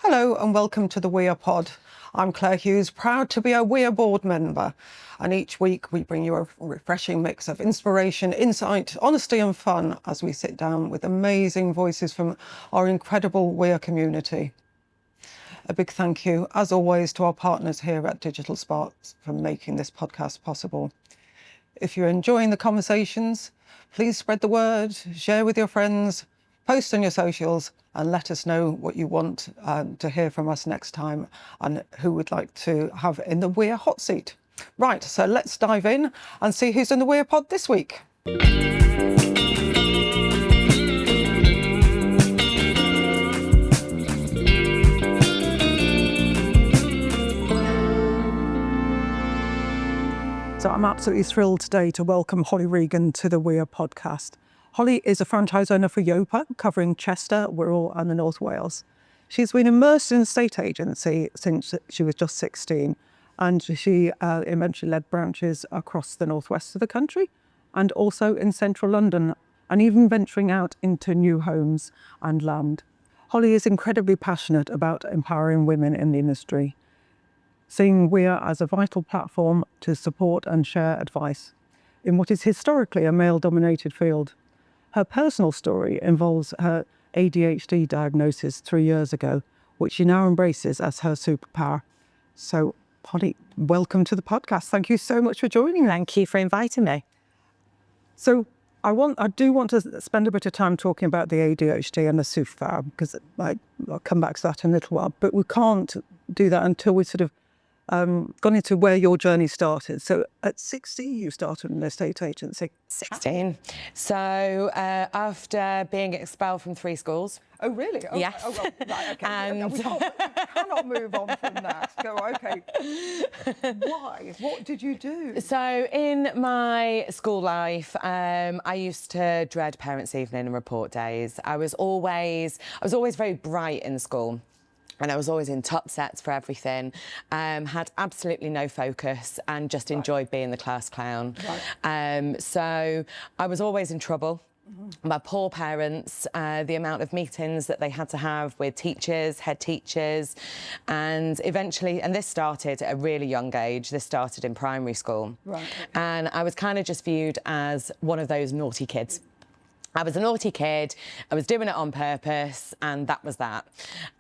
Hello and welcome to the Wirral Pod. I'm Clare Hughes, proud to be a Wirral board member. And each week we bring you a refreshing mix of inspiration, insight, honesty and fun as we sit down with amazing voices from our incredible Wirral community. A big thank you, as always, to our partners here at Digital Sparks for making this podcast possible. If you're enjoying the conversations, please spread the word, share with your friends, post on your socials and let us know what you want to hear from us next time and who would like to have in the Wirral hot seat. Right, so let's dive in and see who's in the Wirral pod this week. So I'm absolutely thrilled today to welcome Holly Regan to the Wirral podcast. Holly is a franchise owner for Yopa, covering Chester, Wirral and the North Wales. She's been immersed in estate agency since she was just 16, and she eventually led branches across the northwest of the country and also in central London, and even venturing out into new homes and land. Holly is incredibly passionate about empowering women in the industry, seeing Wirral as a vital platform to support and share advice in what is historically a male-dominated field. Her personal story involves her ADHD diagnosis 3 years ago, which she now embraces as her superpower. So, Holly, welcome to the podcast. Thank you so much for joining me. Thank you for inviting me. So, I do want to spend a bit of time talking about the ADHD and the superpower, because I'll come back to that in a little while. But we can't do that until we sort of gone into where your journey started. So at 16, you started an estate agency. 16. So after being expelled from 3 schools. Oh, really? Oh, yes. Oh, well, right, okay. And We cannot move on from that. Go, okay. Why? What did you do? So in my school life, I used to dread parents' evening and report days. I was always very bright in school. And I was always in top sets for everything, had absolutely no focus and just enjoyed being the class clown. Right. So I was always in trouble. Mm-hmm. My poor parents, the amount of meetings that they had to have with teachers, head teachers, and eventually, and this started at a really young age, this started in primary school. Right. And I was kind of just viewed as one of those naughty kids. I was a naughty kid, I was doing it on purpose, and that was that.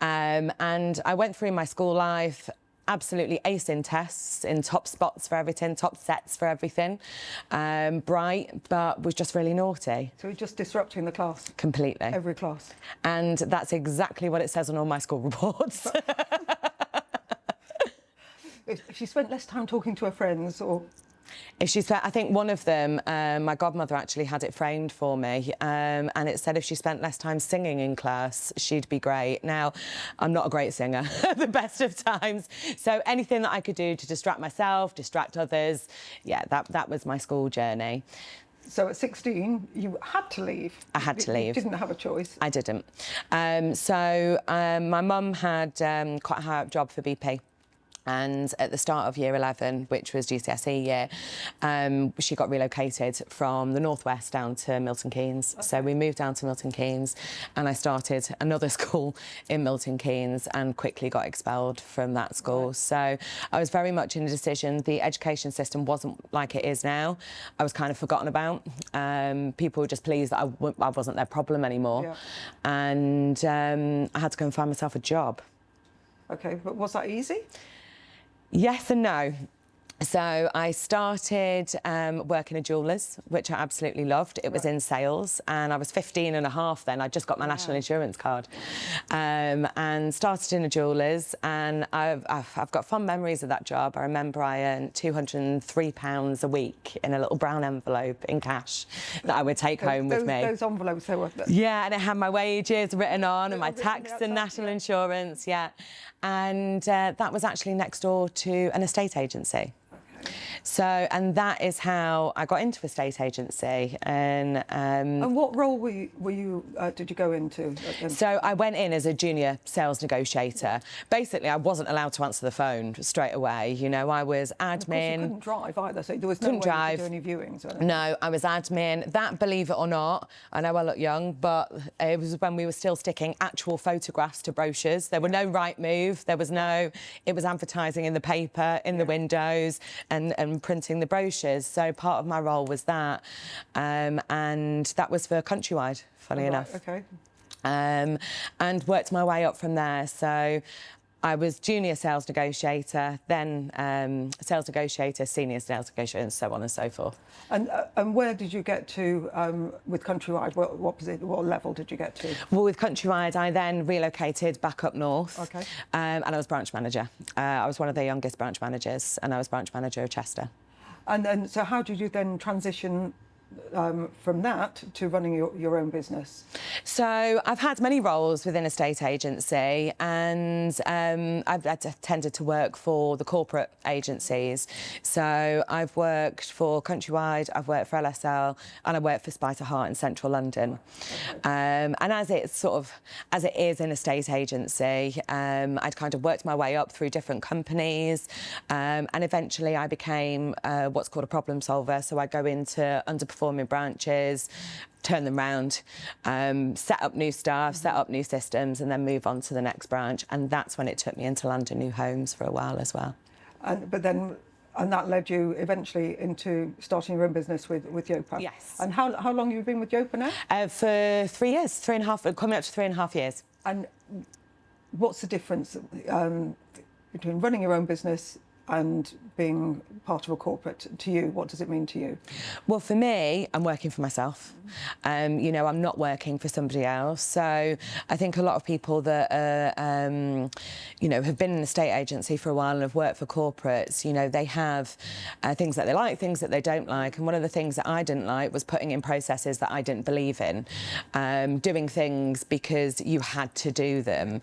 And I went through my school life absolutely acing tests, in top spots for everything, top sets for everything. Bright, but was just really naughty. So you're just disrupting the class? Completely. Every class? And that's exactly what it says on all my school reports. If she spent less time talking to her friends, or... If she spent, I think one of them, my godmother actually had it framed for me, and it said if she spent less time singing in class, she'd be great. Now, I'm not a great singer at the best of times, so anything that I could do to distract myself, distract others, yeah, that was my school journey. So at 16, you had to leave. I had to leave. You didn't have a choice. I didn't. So my mum had quite a high-up job for BP. And at the start of year 11, which was GCSE year, she got relocated from the northwest down to Milton Keynes. Okay. So we moved down to Milton Keynes, and I started another school in Milton Keynes and quickly got expelled from that school. Right. So I was very much in a decision. The education system wasn't like it is now. I was kind of forgotten about. People were just pleased that I wasn't their problem anymore. Yeah. And I had to go and find myself a job. Okay, but was that easy? Yes and no. So I started working at jewellers, which I absolutely loved. It was in sales, and I was 15 and a half then. I just got my national insurance card, and started in a jewellers, and I've got fond memories of that job. I remember I earned £203 a week in a little brown envelope in cash that I would take home with me. Those envelopes, they were... Yeah, and it had my wages written on and my tax and national insurance, yeah. And that was actually next door to an estate agency. And that is how I got into a estate agency. And what role did you go into? So I went in as a junior sales negotiator. Basically, I wasn't allowed to answer the phone straight away. You know, I was admin. Of course, you couldn't drive either, so there was no way you could do any viewings or anything. No, I was admin. That, believe it or not, I know I look young, but it was when we were still sticking actual photographs to brochures. There were no Rightmove. It was advertising in the paper, in the windows, and printing the brochures. So part of my role was that, and that was for Countrywide, funny enough. Okay. And worked my way up from there. So I was junior sales negotiator, then sales negotiator, senior sales negotiator, and so on and so forth. And where did you get to with Countrywide? What level did you get to? Well, with Countrywide, I then relocated back up north. Okay. And I was branch manager. I was one of the youngest branch managers, and I was branch manager of Chester. And then, so how did you then transition from that to running your own business? So I've had many roles within a estate agency, and I've tended to work for the corporate agencies. So I've worked for Countrywide, I've worked for LSL, and I worked for Spicer Hart in central London. And as it is in a estate agency, I'd kind of worked my way up through different companies, and eventually I became what's called a problem solver. So I go into underperforming branches, turn them round, set up new staff, set up new systems, and then move on to the next branch. And that's when it took me into London New Homes for a while as well. And that led you eventually into starting your own business with Yopa? Yes. And how long have you been with Yopa now? For 3 years, 3.5, coming up to 3.5 years. And what's the difference between running your own business and being part of a corporate to you? What does it mean to you? Well, for me, I'm working for myself. You know, I'm not working for somebody else. So I think a lot of people that you know, have been in the estate agency for a while and have worked for corporates, you know, they have things that they like, things that they don't like. And one of the things that I didn't like was putting in processes that I didn't believe in, doing things because you had to do them.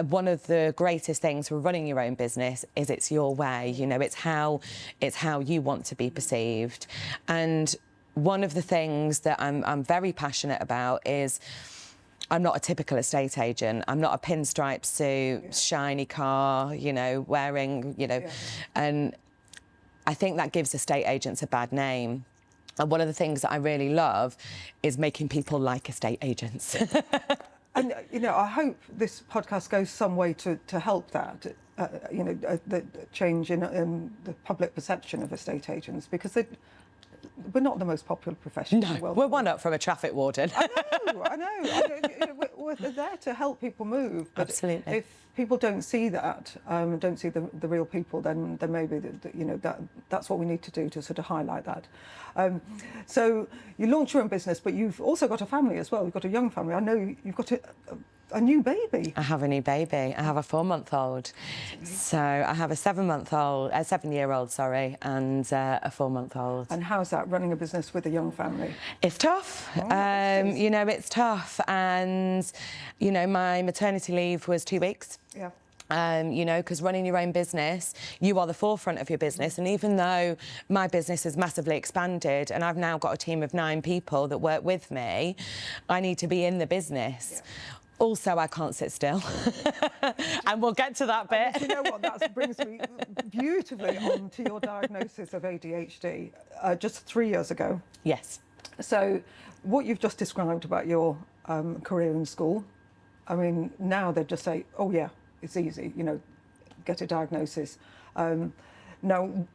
One of the greatest things for running your own business is it's your way. You know, it's how you want to be perceived. And one of the things that I'm very passionate about is I'm not a typical estate agent. I'm not a pinstripe suit, shiny car, you know, wearing, you know, and I think that gives estate agents a bad name. And one of the things that I really love is making people like estate agents. And, you know, I hope this podcast goes some way to help that. You know, the change in the public perception of estate agents, because we're not the most popular profession in the world. We're one up from a traffic warden. I know. We're there to help people move. But absolutely. If people don't see that, don't see the real people, then maybe you know that's what we need to do to sort of highlight that. So you launched your own business, but you've also got a family as well. You've got a young family. I know you've got a new baby. I have a new baby. I have a 4-month-old. So I have a 7-year-old, sorry, and a 4-month-old. And how's that, running a business with a young family? It's tough. You know, it's tough. And, you know, my maternity leave was 2 weeks. Yeah. You know, because running your own business, you are the forefront of your business. And even though my business has massively expanded and I've now got a team of 9 people that work with me, I need to be in the business. Yeah. Also, I can't sit still. And we'll get to that bit. And you know what, that brings me beautifully on to your diagnosis of ADHD just 3 years ago. Yes. So what you've just described about your career in school, I mean, now they'd just say, oh yeah, it's easy, you know, get a diagnosis. Now,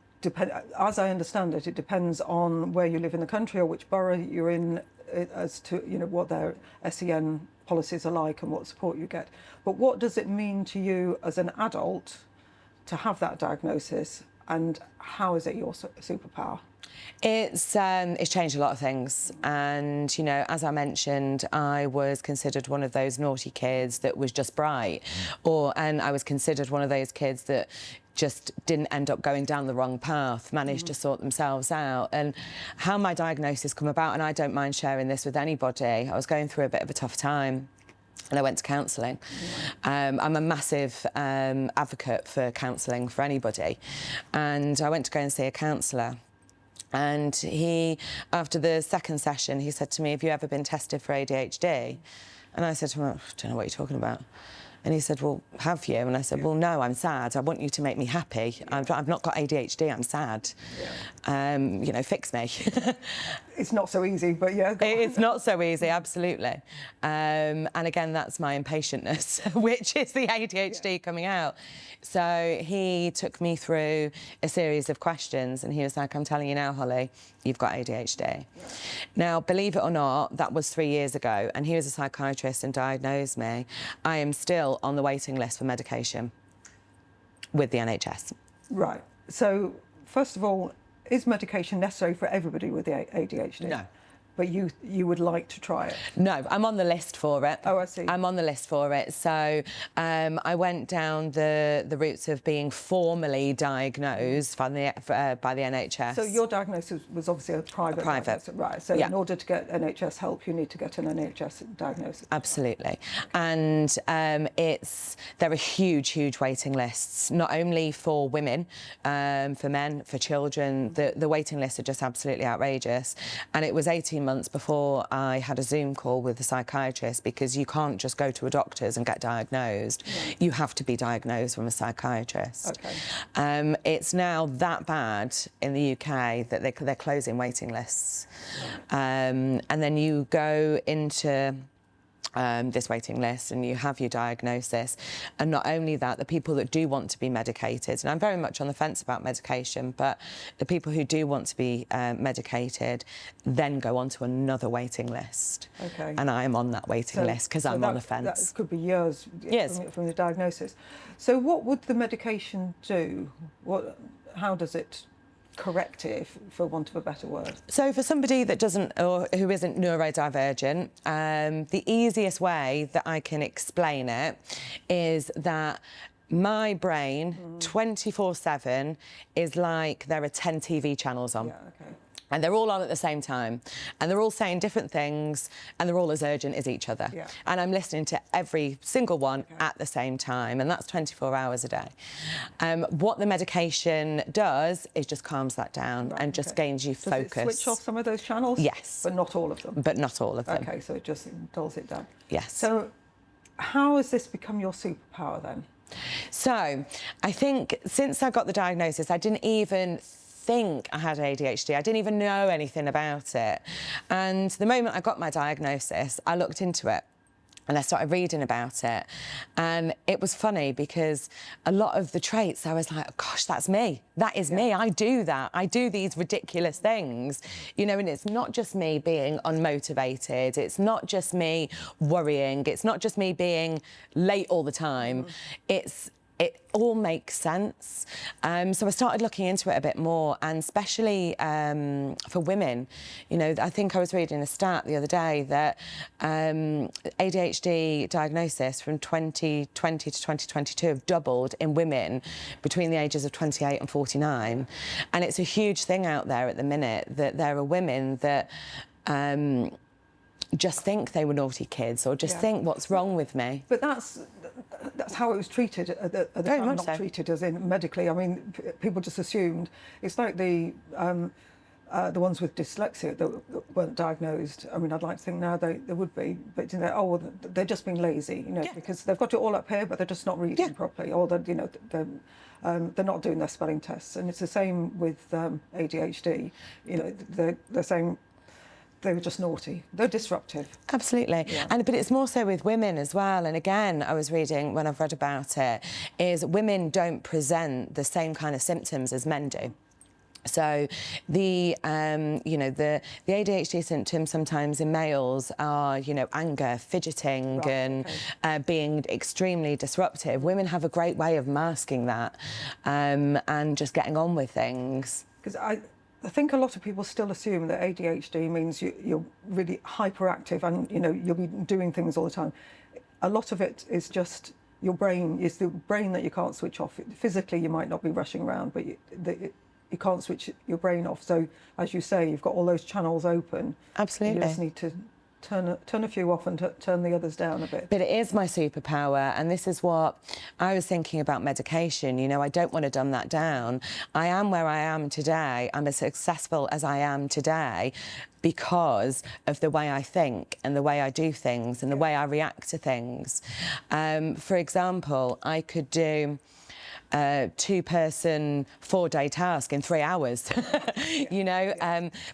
as I understand it, it depends on where you live in the country or which borough you're in as to, you know, what their SEN policies are like and what support you get. But what does it mean to you as an adult to have that diagnosis, and how is it your superpower? It's changed a lot of things, and you know, as I mentioned, I was considered one of those naughty kids that was just bright, and I was considered one of those kids that just didn't end up going down the wrong path, managed to sort themselves out. And how my diagnosis come about, and I don't mind sharing this with anybody, I was going through a bit of a tough time. and I went to counselling. I'm a massive advocate for counselling for anybody. And I went to go and see a counsellor. And he, after the second session, he said to me, have you ever been tested for ADHD? And I said to him, I don't know what you're talking about. And he said, well, have you? And I said, well, no, I'm sad. I want you to make me happy. I've not got ADHD, I'm sad. You know, fix me. It's not so easy, but yeah. It's not so easy, absolutely. And again, that's my impatientness, which is the ADHD coming out. So he took me through a series of questions and he was like, I'm telling you now, Holly, you've got ADHD. Now, believe it or not, that was 3 years ago, and he was a psychiatrist and diagnosed me. I am still on the waiting list for medication with the NHS. Right. So, first of all, is medication necessary for everybody with the ADHD? No. But you would like to try it? No, I'm on the list for it. Oh, I see. I'm on the list for it. So I went down the routes of being formally diagnosed by the NHS. So your diagnosis was obviously a private. Diagnosis, right? So in order to get NHS help, you need to get an NHS diagnosis. Absolutely, and there are huge waiting lists, not only for women, for men, for children. The waiting lists are just absolutely outrageous, and it was 18 months before I had a Zoom call with a psychiatrist, because you can't just go to a doctor's and get diagnosed. Right. You have to be diagnosed from a psychiatrist. Okay. It's now that bad in the UK that they're closing waiting lists. And then you go into this waiting list and you have your diagnosis, and not only that, the people that do want to be medicated, and I'm very much on the fence about medication, but the people who do want to be medicated then go on to another waiting list. Okay. And I'm on that waiting list because I'm on the fence. That could be years from the diagnosis. So what would the medication do? How does it correct it, for want of a better word? So for somebody that doesn't, or who isn't neurodivergent, the easiest way that I can explain it is that my brain 24/7 is like there are 10 TV channels on. Yeah, okay. And they're all on at the same time, and they're all saying different things, and they're all as urgent as each other. Yeah. And I'm listening to every single one at the same time, and that's 24 hours a day. What the medication does is just calms that down and just gains you focus. Does it switch off some of those channels? Yes. But not all of them? But not all of them. Okay, so it just dulls it down. Yes. So how has this become your superpower then? So I think since I got the diagnosis, I didn't even think I had ADHD. I didn't even know anything about it. And the moment I got my diagnosis, I looked into it and I started reading about it. And it was funny because a lot of the traits, I was like, oh, gosh, that's me. That is me. I do that. I do these ridiculous things. You know, and it's not just me being unmotivated. It's not just me worrying. It's not just me being late all the time. It all makes sense. So I started looking into it a bit more, and especially for women. You know, I think I was reading a stat the other day that ADHD diagnosis from 2020 to 2022 have doubled in women between the ages of 28 and 49. And it's a huge thing out there at the minute that there are women that just think they were naughty kids, or just think, what's wrong with me? But that's how it was treated at the time, not treated as in medically. I mean, people just assumed. It's like the ones with dyslexia that weren't diagnosed. I mean, I'd like to think now they would be, but you know, oh, well, they're just being lazy, you know, because they've got it all up here, but they're just not reading properly, or they're not doing their spelling tests. And it's the same with ADHD. You know, they're saying they were just naughty. They're disruptive. Absolutely. Yeah. But it's more so with women as well. And again, I was reading, when I've read about it, is women don't present the same kind of symptoms as men do. So the ADHD symptoms sometimes in males are, you know, anger, fidgeting, and being extremely disruptive. Women have a great way of masking that and just getting on with things. Because I think a lot of people still assume that ADHD means you're really hyperactive and, you know, you'll be doing things all the time. A lot of it is just your brain, is the brain that you can't switch off. Physically, you might not be rushing around, but you can't switch your brain off. So, as you say, you've got all those channels open. Absolutely. You just need to turn a few off and turn the others down a bit. But it is my superpower, and this is what I was thinking about medication. You know, I don't want to dumb that down. I am where I am today. I'm as successful as I am today because of the way I think and the way I do things and the way I react to things. For example, I could do a 2-person 4-day task in 3 hours, you know.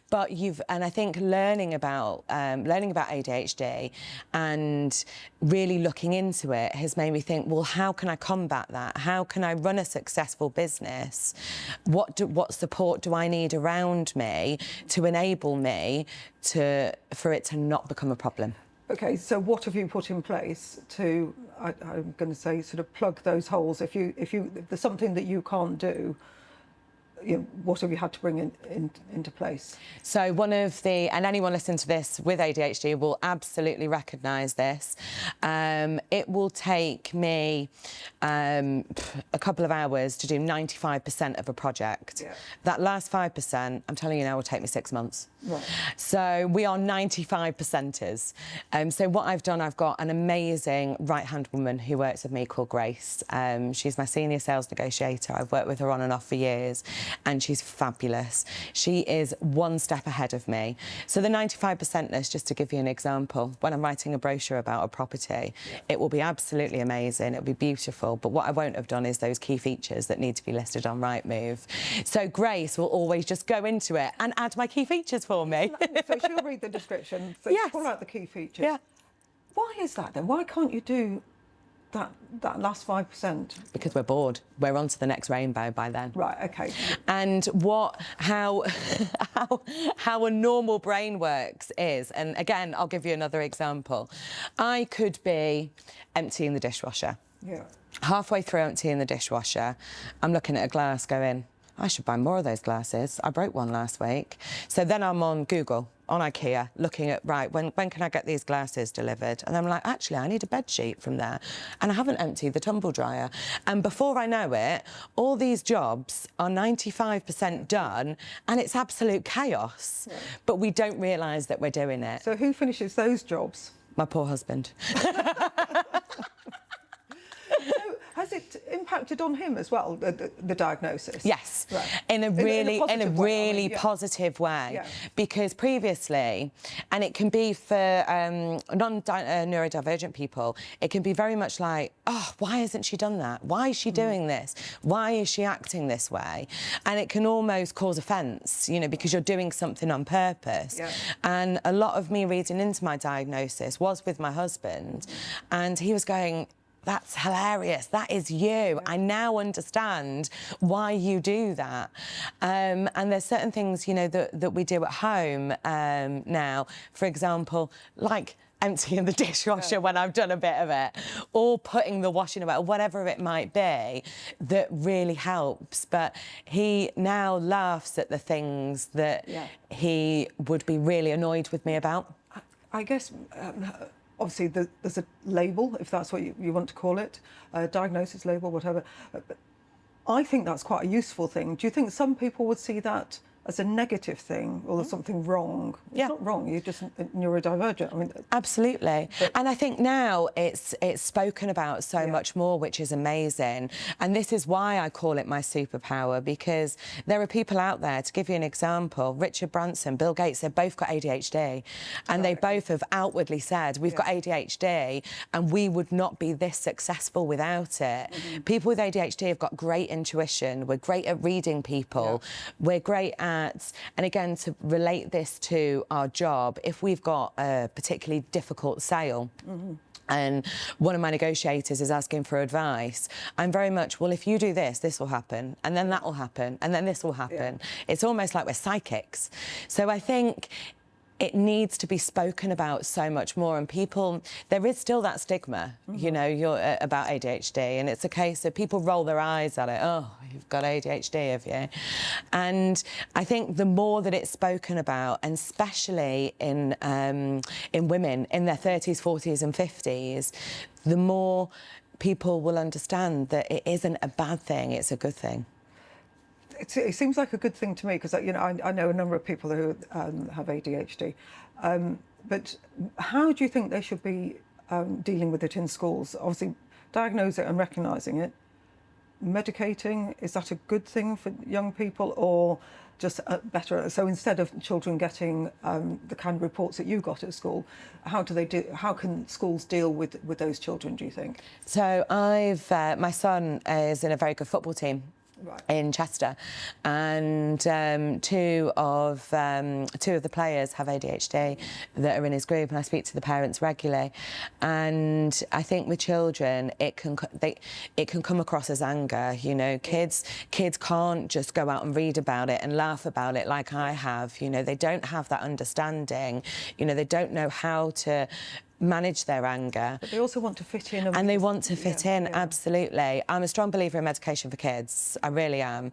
But and I think learning about ADHD and really looking into it has made me think, well, how can I combat that? How can I run a successful business? What support do I need around me to enable me for it to not become a problem? Okay, so what have you put in place to, I'm going to say, sort of plug those holes? If there's something that you can't do, you know, what have you had to bring into place? So one of the, and anyone listening to this with ADHD will absolutely recognise this. It will take me a couple of hours to do 95% of a project. Yeah. That last 5%, I'm telling you now, will take me 6 months. Right. So we are 95%ers. So what I've done, I've got an amazing right-hand woman who works with me called Grace. She's my senior sales negotiator. I've worked with her on and off for years, and she's fabulous. She is one step ahead of me. So the 95%ers, just to give you an example, when I'm writing a brochure about a property, it will be absolutely amazing, it'll be beautiful, but what I won't have done is those key features that need to be listed on Rightmove. So Grace will always just go into it and add my key features for me. So she'll read the description, so yes. Pull out the key features. Yeah. Why is that then? Why can't you do that last 5%? Because we're bored. We're on to the next rainbow by then. Right, okay. And how a normal brain works is, and again, I'll give you another example. I could be emptying the dishwasher. Yeah. Halfway through emptying the dishwasher, I'm looking at a glass going, I should buy more of those glasses. I broke one last week. So then I'm on Google, on IKEA, looking at, right, when can I get these glasses delivered? And I'm like, actually, I need a bed sheet from there. And I haven't emptied the tumble dryer. And before I know it, all these jobs are 95% done, and it's absolute chaos. Yeah. But we don't realise that we're doing it. So who finishes those jobs? My poor husband. Has it impacted on him as well, the diagnosis? Yes, right. in a really positive way. Yeah. Because previously, and it can be for neurodivergent people, it can be very much like, oh, why hasn't she done that? Why is she doing this? Why is she acting this way? And it can almost cause offence, you know, because you're doing something on purpose. Yeah. And a lot of me reading into my diagnosis was with my husband, and he was going, that's hilarious. That is you. Yeah. I now understand why you do that. And there's certain things, you know, that we do at home now. For example, like emptying the dishwasher when I've done a bit of it, or putting the washing away, or whatever it might be, that really helps. But he now laughs at the things that he would be really annoyed with me about. I guess... obviously, there's a label, if that's what you want to call it, a diagnosis label, whatever. But I think that's quite a useful thing. Do you think some people would see that as a negative thing, or there's something wrong? It's not wrong, you're just neurodivergent. I mean, absolutely. And I think now it's spoken about so much more, which is amazing. And this is why I call it my superpower, because there are people out there, to give you an example, Richard Branson, Bill Gates, they've both got ADHD, and they both have outwardly said, we've got ADHD and we would not be this successful without it. Mm-hmm. People with ADHD have got great intuition, we're great at reading people, we're great at, and again, to relate this to our job, if we've got a particularly difficult sale, and one of my negotiators is asking for advice, I'm very much, well, if you do this, this will happen, and then that will happen, and then this will happen. It's almost like we're psychics. So I think it needs to be spoken about so much more, and people, there is still that stigma, you know, about ADHD, and it's a case of people roll their eyes at it. Oh, you've got ADHD, have you? And I think the more that it's spoken about, and especially in women in their 30s, 40s and 50s, the more people will understand that it isn't a bad thing, it's a good thing. It seems like a good thing to me, because, you know, I know a number of people who have ADHD. But how do you think they should be dealing with it in schools? Obviously, diagnose it and recognising it. Medicating, is that a good thing for young people, or just better? So instead of children getting the kind of reports that you got at school, how can schools deal with those children, do you think? So my son is in a very good football team. Right. In Chester, and two of the players have ADHD that are in his group, and I speak to the parents regularly. And I think with children, it can come across as anger. You know, kids can't just go out and read about it and laugh about it like I have. You know, they don't have that understanding. You know, they don't know how to manage their anger. But they also want to fit in. And they want to fit in, absolutely. I'm a strong believer in medication for kids, I really am,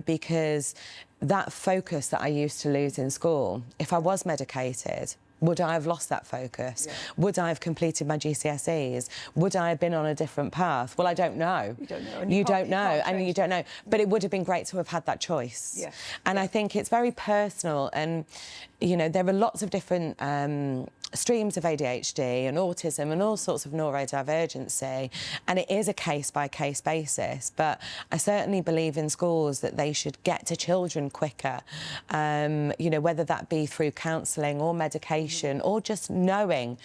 because that focus that I used to lose in school, if I was medicated, would I have lost that focus? Yeah. Would I have completed my GCSEs? Would I have been on a different path? Well, I don't know. You don't know. And you don't know, and you don't know. But it would have been great to have had that choice. Yeah. And I think it's very personal, and, you know, there are lots of different streams of ADHD and autism and all sorts of neurodivergency, and it is a case-by-case basis. But I certainly believe in schools that they should get to children quicker, you know, whether that be through counselling or medication or just knowing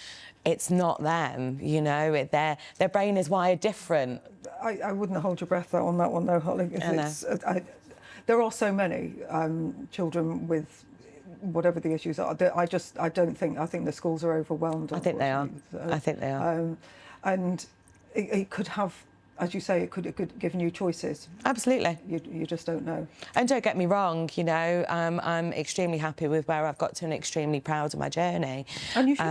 it's not them, you know, their brain is wired different. I wouldn't hold your breath on that one though, Holly. There are so many children with whatever the issues are. I think the schools are overwhelmed. I think they are. I think they are. And it could have, as you say, it could give new choices. Absolutely. You just don't know. And don't get me wrong, you know, I'm extremely happy with where I've got to and extremely proud of my journey. And you should be.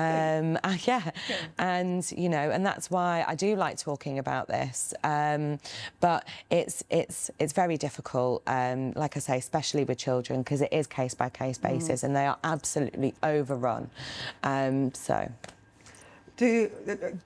Yeah. And, you know, and that's why I do like talking about this. But it's very difficult, like I say, especially with children, because it is case-by-case basis and they are absolutely overrun. So... Do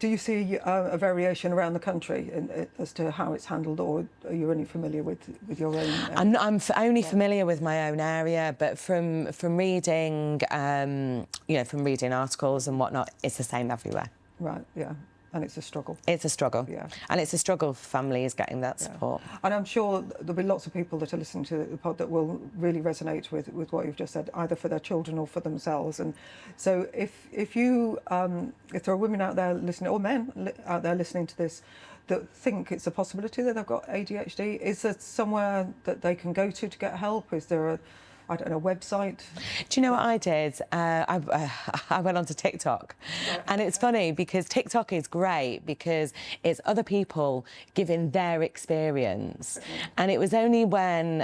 you see a variation around the country as to how it's handled, or are you only familiar with your own? I'm only familiar with my own area, but from reading, you know, from reading articles and whatnot, it's the same everywhere. Right. Yeah. And it's a struggle. It's a struggle. Yeah. And it's a struggle for families getting that support. And I'm sure there'll be lots of people that are listening to the pod that will really resonate with what you've just said, either for their children or for themselves. And so if there are women out there listening, or men out there listening to this, that think it's a possibility that they've got ADHD, is there somewhere that they can go to get help? Is there I don't know, website? Do you know what I did? I went onto TikTok. And it's funny because TikTok is great because it's other people giving their experience. And it was only when,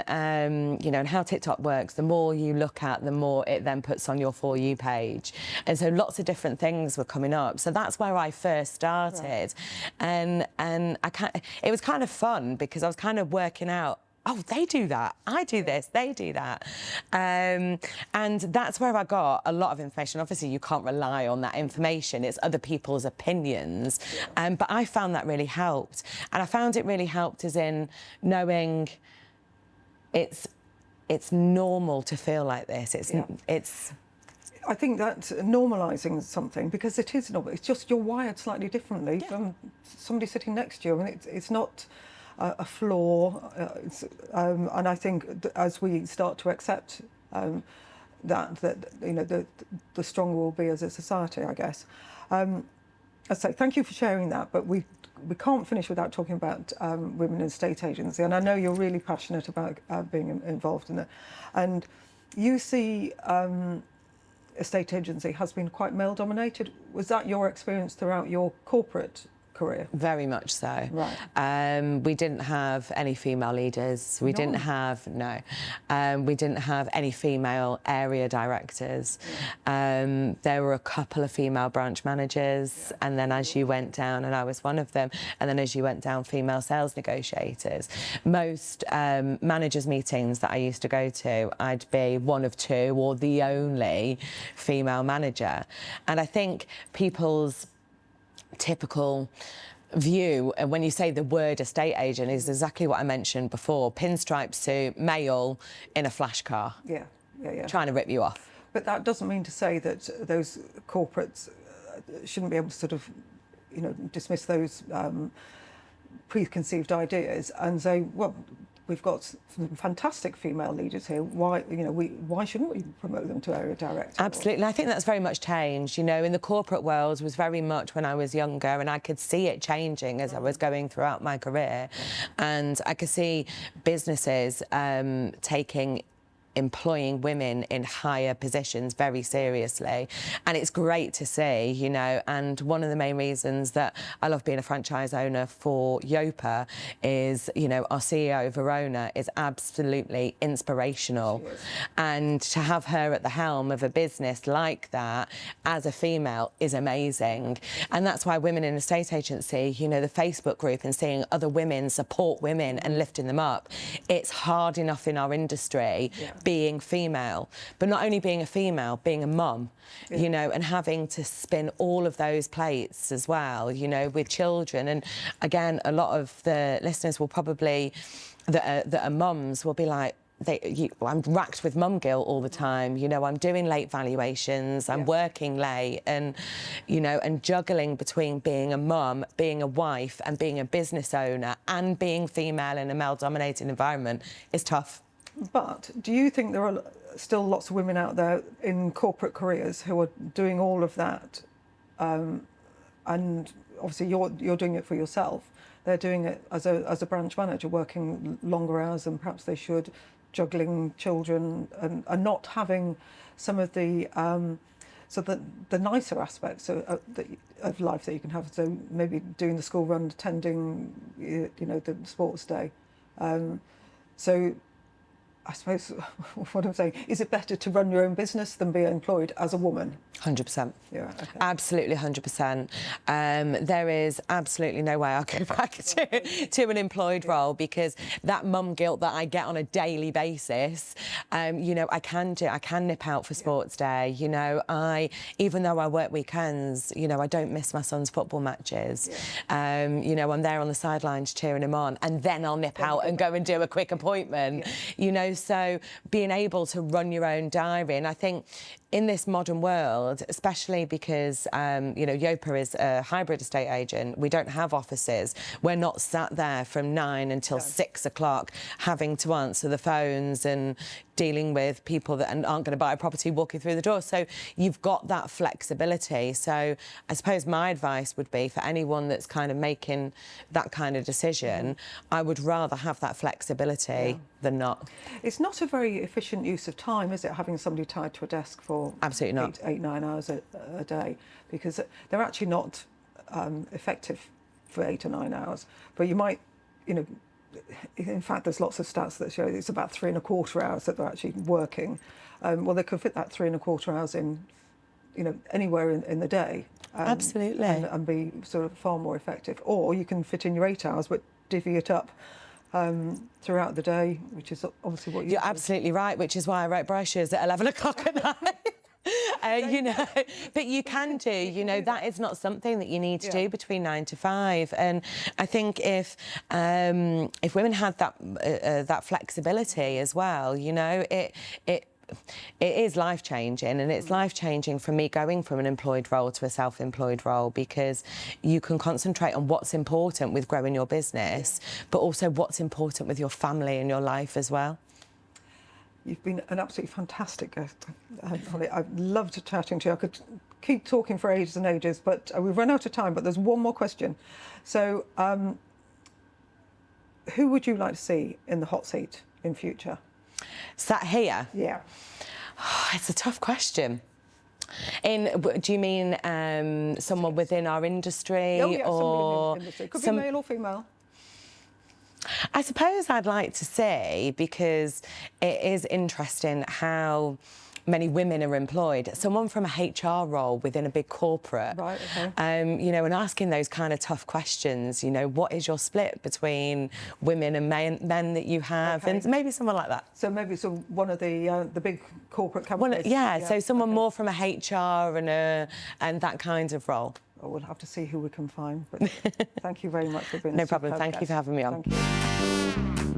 you know, and how TikTok works, the more you look at, the more it then puts on your For You page. And so lots of different things were coming up. So that's where I first started. Right. And it was kind of fun because I was kind of working out, oh, they do that, I do this, they do that. And that's where I got a lot of information. Obviously, you can't rely on that information. It's other people's opinions. But I found that really helped. And I found it really helped as in knowing it's normal to feel like this. I think that's normalising something, because it is normal. It's just you're wired slightly differently from somebody sitting next to you. I mean, it's not a flaw, and I think as we start to accept that you know, the stronger we'll be as a society, I guess. I say thank you for sharing that, but we can't finish without talking about women in state agency, and I know you're really passionate about being involved in it, and you see a state agency has been quite male dominated. Was that your experience throughout your corporate career? Very much so. Right. We didn't have any female leaders. We didn't have we didn't have any female area directors. There were a couple of female branch managers, and then as you went down, and I was one of them, and then as you went down, female sales negotiators. Most managers' meetings that I used to go to, I'd be one of two or the only female manager. And I think people's typical view, and when you say the word estate agent, is exactly what I mentioned before: pinstripe suit, male, in a flash car. Yeah. Trying to rip you off. But that doesn't mean to say that those corporates shouldn't be able to sort of, dismiss those preconceived ideas and say, well, we've got some fantastic female leaders here. Why shouldn't we promote them to area director? Absolutely, and I think that's very much changed. In the corporate world was very much when I was younger, and I could see it changing as I was going throughout my career, and I could see businesses employing women in higher positions very seriously, and it's great to see, and one of the main reasons that I love being a franchise owner for Yopa is, our CEO Verona is absolutely inspirational, and to have her at the helm of a business like that as a female is amazing. And that's why Women in Estate Agency, the Facebook group, and seeing other women support women and lifting them up, it's hard enough in our industry being female, but not only being a female, being a mum, and having to spin all of those plates as well, with children. And again, a lot of the listeners will probably, that are mums, will be like, I'm racked with mum guilt all the time. I'm doing late valuations, I'm working late, and and juggling between being a mum, being a wife, and being a business owner, and being female in a male-dominated environment is tough. But do you think there are still lots of women out there in corporate careers who are doing all of that? And obviously you're doing it for yourself. They're doing it as a branch manager, working longer hours than perhaps they should, juggling children and not having some of the the nicer aspects of life that you can have. So maybe doing the school run, attending the sports day. So I suppose what I'm saying, is it better to run your own business than be employed as a woman? 100%. Yeah, okay. Absolutely 100%. There is absolutely no way I'll go back to an employed role, because that mum guilt that I get on a daily basis, I can nip out for sports day. Even though I work weekends, I don't miss my son's football matches. I'm there on the sidelines cheering him on, and then I'll nip out and go and do a quick appointment. So being able to run your own diary, and I think in this modern world, especially because, Yopa is a hybrid estate agent, we don't have offices. We're not sat there from 9 until 6 o'clock having to answer the phones and dealing with people that aren't going to buy a property walking through the door. So you've got that flexibility. So I suppose my advice would be for anyone that's kind of making that kind of decision, I would rather have that flexibility than not. It's not a very efficient use of time, is it, having somebody tied to a desk for absolutely not 8-9 hours a day, because they're actually not effective for 8 or 9 hours. But you might, in fact, there's lots of stats that show it's about 3¼ hours that they're actually working. Well, they could fit that 3¼ hours in, anywhere in the day. Absolutely. And be sort of far more effective. Or you can fit in your 8 hours, but divvy it up throughout the day, which is obviously what you're absolutely right, which is why I write brochures at 11 o'clock at night. But you can do, that is not something that you need to do between 9 to 5. And I think if women had that flexibility as well, it is life-changing, and it's life-changing for me going from an employed role to a self-employed role, because you can concentrate on what's important with growing your business, but also what's important with your family and your life as well. You've been an absolutely fantastic guest, Holly. I've loved chatting to you. I could keep talking for ages and ages, but we've run out of time, but there's one more question. So, who would you like to see in the hot seat in future? Sat here? Yeah. Oh, it's a tough question. Do you mean someone within our industry? Oh, yeah, or in the industry. Could be male or female. I suppose I'd like to say, because it is interesting how many women are employed, someone from a HR role within a big corporate, right, okay. And asking those kind of tough questions, what is your split between women and men that you have, and maybe someone like that. So maybe one of the big corporate companies. Well, so someone more from a HR and that kind of role. Well, we'll have to see who we can find, but thank you very much for being No problem, thank you for having me on. Thank you.